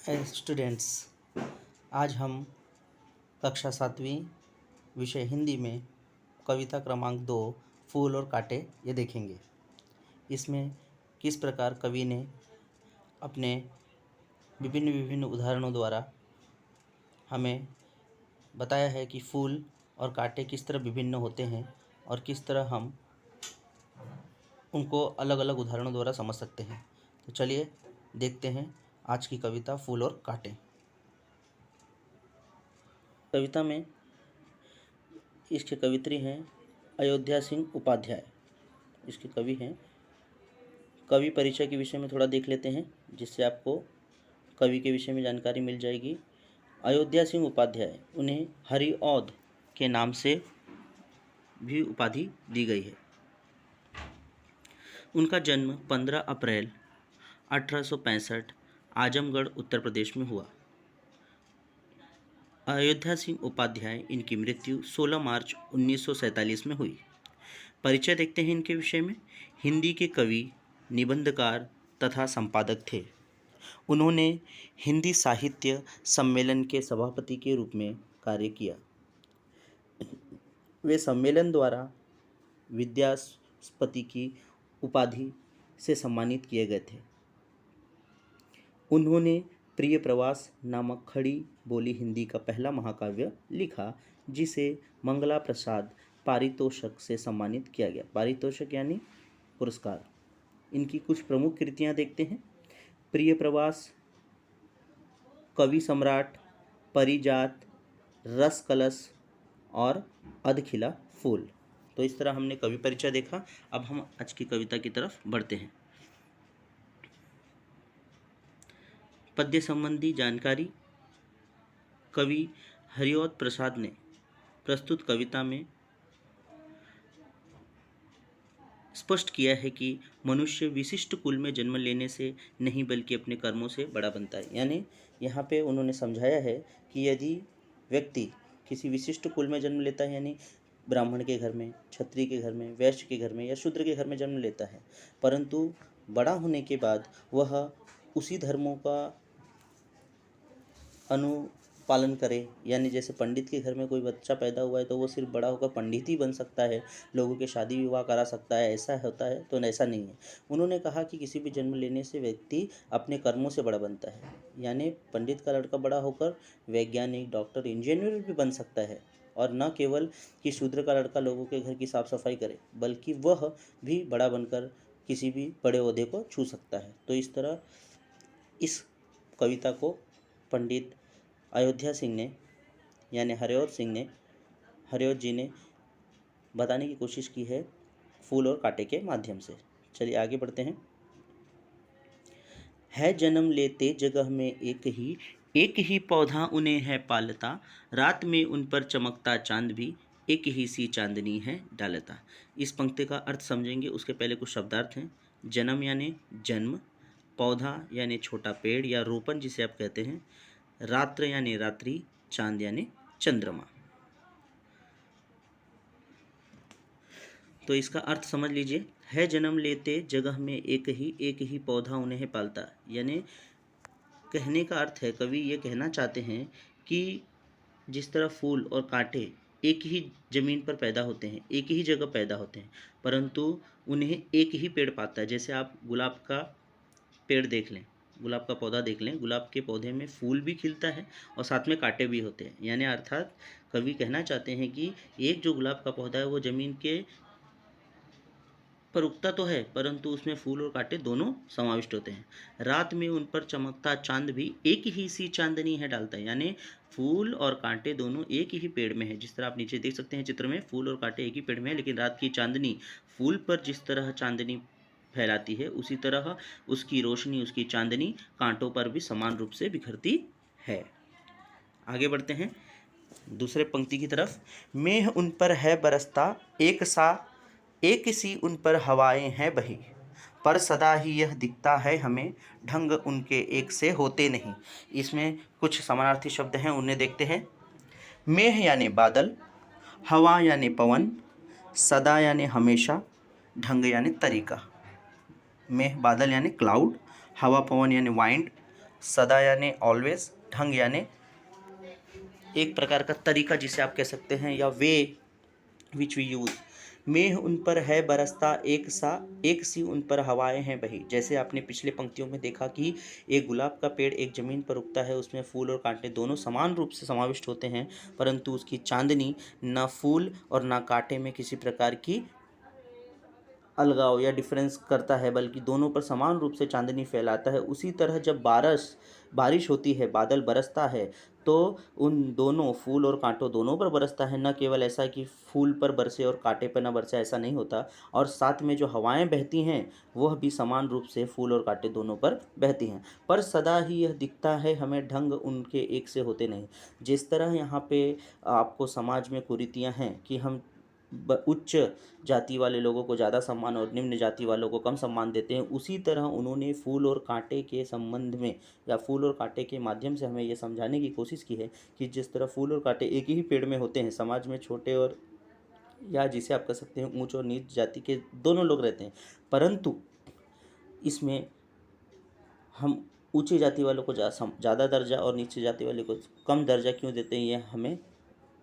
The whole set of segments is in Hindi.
स्टूडेंट्स, आज हम कक्षा 7वीं विषय हिंदी में कविता क्रमांक 2 फूल और कांटे ये देखेंगे। इसमें किस प्रकार कवि ने अपने विभिन्न विभिन्न उदाहरणों द्वारा हमें बताया है कि फूल और कांटे किस तरह विभिन्न होते हैं और किस तरह हम उनको अलग अलग उदाहरणों द्वारा समझ सकते हैं। तो चलिए देखते हैं आज की कविता फूल और कांटे। कविता में इसके कवित्री हैं अयोध्या सिंह उपाध्याय। इसके कवि हैं। कवि परिचय के विषय में थोड़ा देख लेते हैं, जिससे आपको कवि के विषय में जानकारी मिल जाएगी। अयोध्या सिंह उपाध्याय, उन्हें हरिऔध के नाम से भी उपाधि दी गई है। उनका जन्म 15 अप्रैल 1865 आजमगढ़ उत्तर प्रदेश में हुआ। अयोध्या सिंह उपाध्याय, इनकी मृत्यु 16 मार्च 1947 में हुई। परिचय देखते हैं इनके विषय में। हिंदी के कवि, निबंधकार तथा संपादक थे। उन्होंने हिंदी साहित्य सम्मेलन के सभापति के रूप में कार्य किया। वे सम्मेलन द्वारा विद्यापति की उपाधि से सम्मानित किए गए थे। उन्होंने प्रिय प्रवास नामक खड़ी बोली हिंदी का पहला महाकाव्य लिखा, जिसे मंगला प्रसाद पारितोषक से सम्मानित किया गया। पारितोषक यानी पुरस्कार। इनकी कुछ प्रमुख कृतियां देखते हैं। प्रिय प्रवास, कवि सम्राट, परिजात, रस कलश और अधखिला फूल। तो इस तरह हमने कवि परिचय देखा। अब हम आज की कविता की तरफ बढ़ते हैं। पद्य संबंधी जानकारी। कवि हरिऔध प्रसाद ने प्रस्तुत कविता में स्पष्ट किया है कि मनुष्य विशिष्ट कुल में जन्म लेने से नहीं बल्कि अपने कर्मों से बड़ा बनता है। यानी यहाँ पे उन्होंने समझाया है कि यदि व्यक्ति किसी विशिष्ट कुल में जन्म लेता है, यानी ब्राह्मण के घर में, क्षत्रिय के घर में, वैश्य के घर में या शूद्र के घर में जन्म लेता है, परंतु बड़ा होने के बाद वह उसी धर्मों का अनुपालन करे। यानी जैसे पंडित के घर में कोई बच्चा पैदा हुआ है तो वो सिर्फ बड़ा होकर पंडित ही बन सकता है, लोगों के शादी विवाह करा सकता है, ऐसा होता है? तो ऐसा नहीं है। उन्होंने कहा कि किसी भी जन्म लेने से व्यक्ति अपने कर्मों से बड़ा बनता है। यानी पंडित का लड़का बड़ा होकर वैज्ञानिक, डॉक्टर, इंजीनियर भी बन सकता है, और न केवल कि शूद्र का लड़का लोगों के घर की साफ सफाई करे, बल्कि वह भी बड़ा बनकर किसी भी बड़े ओहदे को छू सकता है। तो इस तरह इस कविता को पंडित अयोध्या सिंह ने, यानी हरिऔध जी ने बताने की कोशिश की है फूल और कांटे के माध्यम से। चलिए आगे बढ़ते हैं। है जन्म लेते जगह में एक ही पौधा उन्हें है पालता, रात में उन पर चमकता चांद भी एक ही सी चांदनी है डालता। इस पंक्ति का अर्थ समझेंगे, उसके पहले कुछ शब्दार्थ हैं। जन्म यानी जन्म, पौधा यानी छोटा पेड़ या रोपण जिसे आप कहते हैं, रात्र यानी रात्रि, चांद यानी चंद्रमा। तो इसका अर्थ समझ लीजिए। है जन्म लेते जगह में एक ही पौधा उन्हें पालता। यानी कहने का अर्थ है, कवि ये कहना चाहते हैं कि जिस तरह फूल और कांटे एक ही जमीन पर पैदा होते हैं, एक ही जगह पैदा होते हैं, परंतु उन्हें एक ही पेड़ पाता है। जैसे आप गुलाब का पेड़ देख लें, गुलाब का पौधा देख लें, गुलाब के पौधे में फूल भी खिलता है और साथ में कांटे भी होते हैं। यानी अर्थात कवि कहना चाहते हैं कि एक जो गुलाब का पौधा है वो ज़मीन के पर उगता तो है, परंतु उसमें फूल और कांटे दोनों समाविष्ट होते हैं। रात में उन पर चमकता चांद भी एक ही सी चांदनी है डालता है। यानी फूल और कांटे दोनों एक ही पेड़ में है। जिस तरह आप नीचे देख सकते हैं चित्र में, फूल और कांटे एक ही पेड़ में है, लेकिन रात की चांदनी फूल पर जिस तरह चांदनी फैलाती है, उसी तरह उसकी रोशनी, उसकी चांदनी कांटों पर भी समान रूप से बिखरती है। आगे बढ़ते हैं दूसरे पंक्ति की तरफ। मेह उन पर है बरसता एक सी उन पर हवाएं हैं बही, पर सदा ही यह दिखता है हमें, ढंग उनके एक से होते नहीं। इसमें कुछ समानार्थी शब्द हैं, उन्हें देखते हैं। मेह यानी बादल, हवा यानी पवन, सदा यानी हमेशा, ढंग यानी तरीका। मेह बादल यानी क्लाउड, हवा पवन यानी वाइंड, सदा यानी ऑलवेज, ढंग यानी एक प्रकार का तरीका जिसे आप कह सकते हैं, या वे विच वी यूज। मेह उन पर है बरसता एक सी उन पर हवाएं हैं बही। जैसे आपने पिछले पंक्तियों में देखा कि एक गुलाब का पेड़ एक जमीन पर उगता है, उसमें फूल और कांटे दोनों समान रूप से समाविष्ट होते हैं, परंतु उसकी चांदनी न फूल और न कांटे में किसी प्रकार की अलगाव या डिफरेंस करता है, बल्कि दोनों पर समान रूप से चांदनी फैलाता है। उसी तरह जब बारिश होती है, बादल बरसता है, तो उन दोनों फूल और कांटों दोनों पर बरसता है। न केवल ऐसा कि फूल पर बरसे और कांटे पर न बरसे, ऐसा नहीं होता। और साथ में जो हवाएं बहती हैं वह भी समान रूप से फूल और कांटे दोनों पर बहती हैं। पर सदा ही यह दिखता है हमें, ढंग उनके एक से होते नहीं। जिस तरह यहाँ पे आपको समाज में कुरीतियाँ हैं कि हम उच्च जाति वाले लोगों को ज़्यादा सम्मान और निम्न जाति वालों को कम सम्मान देते हैं, उसी तरह उन्होंने फूल और कांटे के संबंध में या फूल और कांटे के माध्यम से हमें ये समझाने की कोशिश की है कि जिस तरह फूल और कांटे एक ही पेड़ में होते हैं, समाज में छोटे और या जिसे आप कह सकते हैं ऊंच और नीच जाति के दोनों लोग रहते हैं, परंतु इसमें हम ऊंची जाति वालों को ज़्यादा दर्जा और नीचे जाति वाले को कम दर्जा क्यों देते हैं, ये हमें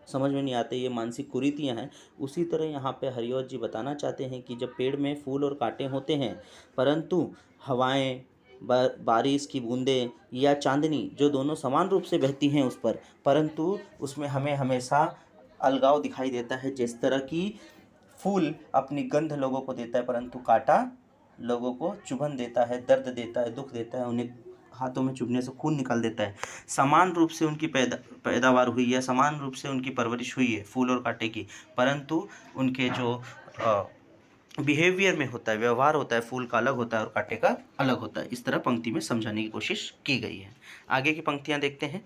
समझ में नहीं आते। ये मानसिक कुरीतियाँ हैं। उसी तरह यहाँ पे हरिऔध जी बताना चाहते हैं कि जब पेड़ में फूल और कांटे होते हैं, परंतु हवाएं, बारिश की बूंदें या चांदनी जो दोनों समान रूप से बहती हैं उस पर, परंतु उसमें हमें हमेशा अलगाव दिखाई देता है। जिस तरह की फूल अपनी गंध लोगों को देता है, परंतु कांटा लोगों को चुभन देता है, दर्द देता है, दुख देता है, उन्हें हाथों में चुभने से खून निकाल देता है। समान रूप से उनकी पैदावार हुई है, समान रूप से उनकी परवरिश हुई है फूल और कांटे की, परंतु उनके जो बिहेवियर में होता है, व्यवहार होता है, फूल का अलग होता है और कांटे का अलग होता है। इस तरह पंक्ति में समझाने की कोशिश की गई है। आगे की पंक्तियां देखते हैं।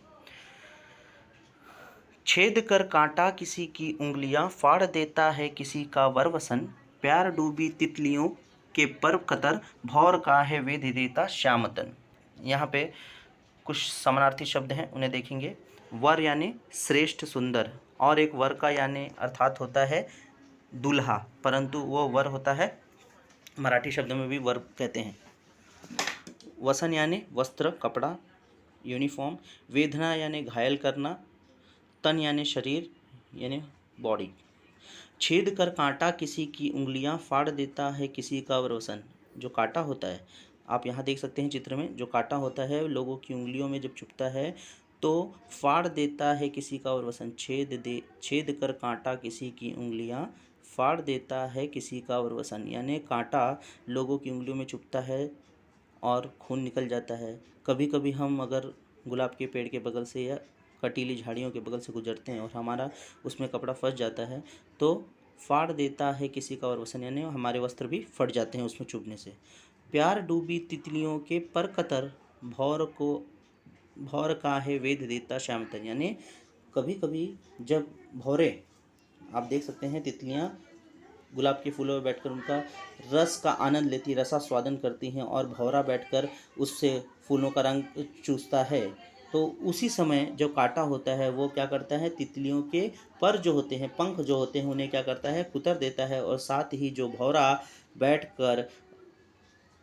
छेद कर कांटा किसी की उंगलियां, फाड़ देता है किसी का वरवसन। प्यार डूबी तितलियों के पर कतर, भौर का है वेद देता श्यामतन। यहाँ पे कुछ समानार्थी शब्द हैं, उन्हें देखेंगे। वर यानी श्रेष्ठ सुंदर, और एक वर का यानी अर्थात होता है दूल्हा, परंतु वो वर होता है, मराठी शब्द में भी वर कहते हैं। वसन यानी वस्त्र, कपड़ा, यूनिफॉर्म। वेदना यानी घायल करना। तन यानी शरीर यानी बॉडी। छेद कर कांटा किसी की उंगलियां, फाड़ देता है किसी का वरवसन। जो कांटा होता है, आप यहाँ देख सकते हैं चित्र में, जो कांटा होता है लोगों की उंगलियों में जब चुभता है तो फाड़ देता है किसी का वरवसन। छेद कर कांटा किसी की उंगलियां, फाड़ देता है किसी का वरवसन, यानी कांटा लोगों की उंगलियों में चुभता है और खून निकल जाता है। कभी कभी हम अगर गुलाब के पेड़ के बगल से या कटीली झाड़ियों के बगल से गुजरते हैं और हमारा उसमें कपड़ा फंस जाता है, तो फाड़ देता है किसी का वरवसन, यानी हमारे वस्त्र भी फट जाते हैं उसमें चुभने से। प्यार डूबी तितलियों के पर कतर, भौर का है वेद देता श्यामतन, यानी कभी कभी जब भौरे, आप देख सकते हैं तितलियां गुलाब के फूलों में बैठकर उनका रस का आनंद लेती, रसास्वादन करती हैं, और भौरा बैठकर उससे फूलों का रंग चूसता है। तो उसी समय जो कांटा होता है वो क्या करता है, तितलियों के पर जो होते हैं, पंख जो होते हैं, उन्हें क्या करता है, कुतर देता है। और साथ ही जो भौरा बैठकर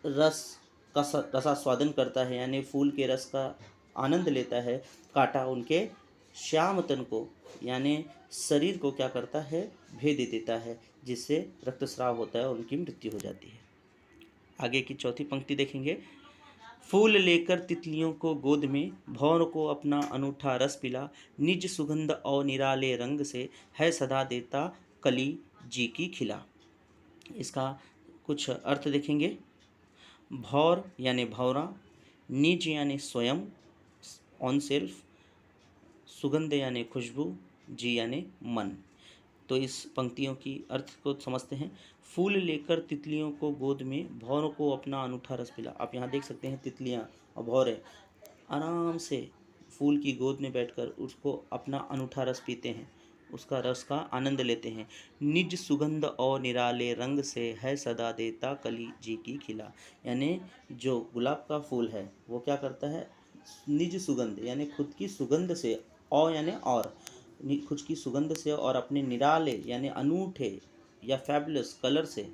रस का रसास्वादन करता है, यानी फूल के रस का आनंद लेता है, कांटा उनके श्याम तन को यानी शरीर को क्या करता है, भेद देता है, जिससे रक्तस्राव होता है और उनकी मृत्यु हो जाती है। आगे की चौथी पंक्ति देखेंगे। फूल लेकर तितलियों को गोद में, भौर को अपना अनूठा रस पिला। निज सुगंध और निराले रंग से, है सदा देता कली जी की खिला। इसका कुछ अर्थ देखेंगे। भौर यानी भौरा, निज यानी स्वयं, ऑन सेल्फ, सुगंध यानी खुशबू, जी यानी मन। तो इस पंक्तियों की अर्थ को समझते हैं। फूल लेकर तितलियों को गोद में, भौर को अपना अनूठा रस पिला। आप यहाँ देख सकते हैं तितलियाँ और भौरे आराम से फूल की गोद में बैठकर उसको अपना अनूठा रस पीते हैं, उसका रस का आनंद लेते हैं। निज सुगंध और निराले रंग से, है सदा देता कली जी की खिला, यानी जो गुलाब का फूल है वो क्या करता है, निज सुगंध यानी खुद की सुगंध से, और यानी और खुद की सुगंध से और अपने निराले यानी अनूठे या फैबुलस कलर से,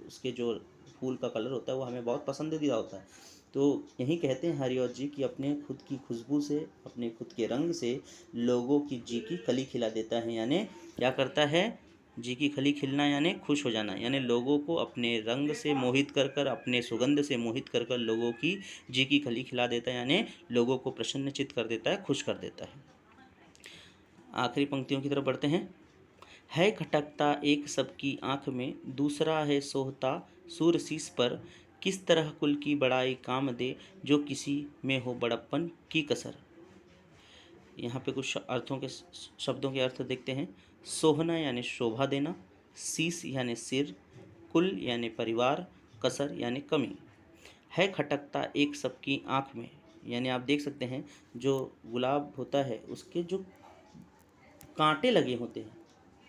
उसके जो फूल का कलर होता है वो हमें बहुत पसंदीदा होता है, तो यही कहते हैं हरिऔध जी कि अपने खुद की खुशबू से, अपने खुद के रंग से लोगों की जी की कली खिला देता है। यानी क्या करता है? जी की कली खिलना यानी खुश हो जाना, यानी लोगों को अपने रंग से मोहित कर कर, अपने सुगंध से मोहित कर कर लोगों की जी की कली खिला देता है, यानी लोगों को प्रसन्नचित्त कर देता है, खुश कर देता है। आखिरी पंक्तियों की तरफ बढ़ते हैं। है खटकता एक सबकी आँख में, दूसरा है सोहता सूरशीस पर, किस तरह कुल की बड़ाई काम दे, जो किसी में हो बड़प्पन की कसर। यहाँ पे कुछ अर्थों के शब्दों के अर्थ देखते हैं। सोहना यानी शोभा देना, शीस यानी सिर, कुल यानी परिवार, कसर यानी कमी। है खटकता एक सबकी आँख में, यानी आप देख सकते हैं जो गुलाब होता है उसके जो कांटे लगे होते हैं,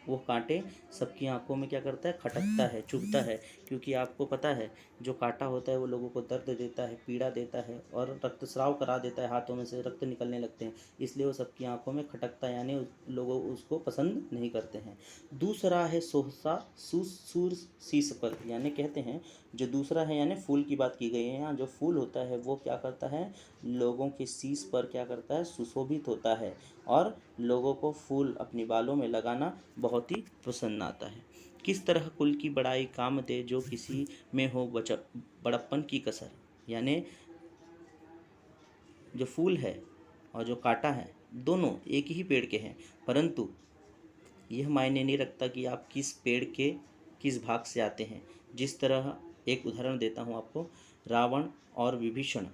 वो कांटे सबकी आंखों में क्या करता है? खटकता है, चुभता है। क्योंकि आपको पता है जो कांटा होता है वो लोगों को दर्द देता है, पीड़ा देता है और रक्तस्राव करा देता है, हाथों में से रक्त निकलने लगते हैं, इसलिए वो सबकी आंखों में खटकता है, यानी लोग उसको पसंद नहीं करते हैं। दूसरा है सोहसा सूर शीस पर, यानी कहते हैं जो दूसरा है, यानी फूल की बात की गई है यहाँ। जो फूल होता है वो क्या करता है? लोगों के शीस पर क्या करता है? सुशोभित होता है और लोगों को फूल अपनी बालों में लगाना बहुत ही पसंद आता है। किस तरह कुल की बड़ाई काम दे, जो किसी में हो बड़प्पन की कसर, यानी जो फूल है और जो कांटा है दोनों एक ही पेड़ के हैं, परंतु यह मायने नहीं रखता कि आप किस पेड़ के किस भाग से आते हैं। जिस तरह एक उदाहरण देता हूँ आपको, रावण और विभीषण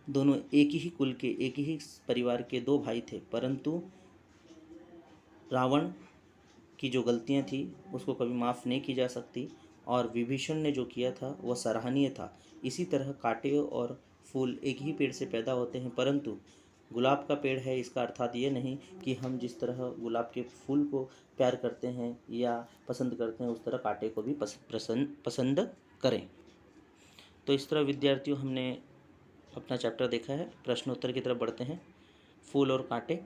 दोनों एक ही कुल के, एक ही परिवार के दो भाई थे, परंतु रावण की जो गलतियां थी उसको कभी माफ़ नहीं की जा सकती और विभीषण ने जो किया था वह सराहनीय था। इसी तरह कांटे और फूल एक ही पेड़ से पैदा होते हैं, परंतु गुलाब का पेड़ है इसका अर्थात ये नहीं कि हम जिस तरह गुलाब के फूल को प्यार करते हैं या पसंद करते हैं उस तरह कांटे को भी पसंद करें। तो इस तरह विद्यार्थियों हमने अपना चैप्टर देखा है। प्रश्नोत्तर की तरफ बढ़ते हैं। फूल और कांटे।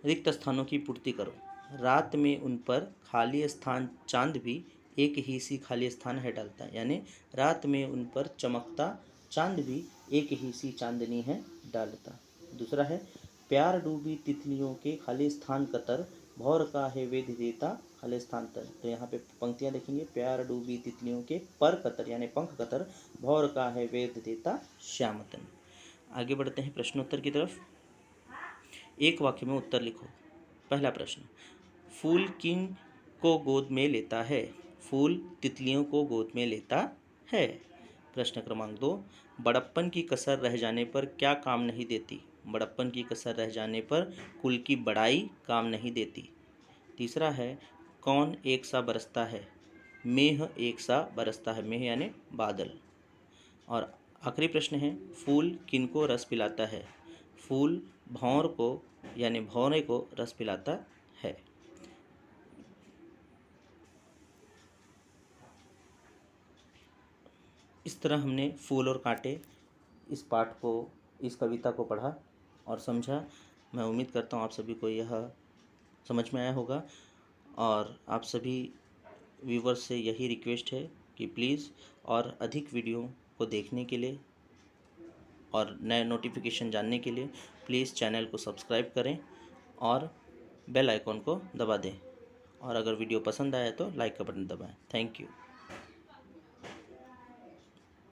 रिक्त स्थानों की पूर्ति करो। रात में उन पर खाली स्थान चांद भी एक ही सी खाली स्थान है डालता है, यानी रात में उन पर चमकता चांद भी एक ही सी चांदनी है डालता। दूसरा है प्यार डूबी तितलियों के खाली स्थान कतर, भौर का है वेद देता खाली स्थान तर। तो यहाँ पे पंक्तियाँ देखेंगे, प्यार डूबी तितलियों के पर कतर यानी पंख कतर, भौर का है वेद देता श्यामतन। आगे बढ़ते हैं प्रश्नोत्तर की तरफ। एक वाक्य में उत्तर लिखो। पहला प्रश्न, फूल किन को गोद में लेता है? फूल तितलियों को गोद में लेता है। प्रश्न क्रमांक 2, बड़प्पन की कसर रह जाने पर क्या काम नहीं देती? बड़प्पन की कसर रह जाने पर कुल की बड़ाई काम नहीं देती। तीसरा है, कौन एक सा बरसता है? मेघ एक सा बरसता है, मेघ यानी बादल। और आखिरी प्रश्न है, फूल किनको रस पिलाता है? फूल भौर को यानी भौरे को रस पिलाता है। इस तरह हमने फूल और कांटे इस पाठ को, इस कविता को पढ़ा और समझा। मैं उम्मीद करता हूँ आप सभी को यह समझ में आया होगा और आप सभी व्यूवर्स से यही रिक्वेस्ट है कि प्लीज़ और अधिक वीडियो को देखने के लिए और नए नोटिफिकेशन जानने के लिए प्लीज़ चैनल को सब्सक्राइब करें और बेल आइकॉन को दबा दें। और अगर वीडियो पसंद आए तो लाइक का बटन दबाएं। Thank you.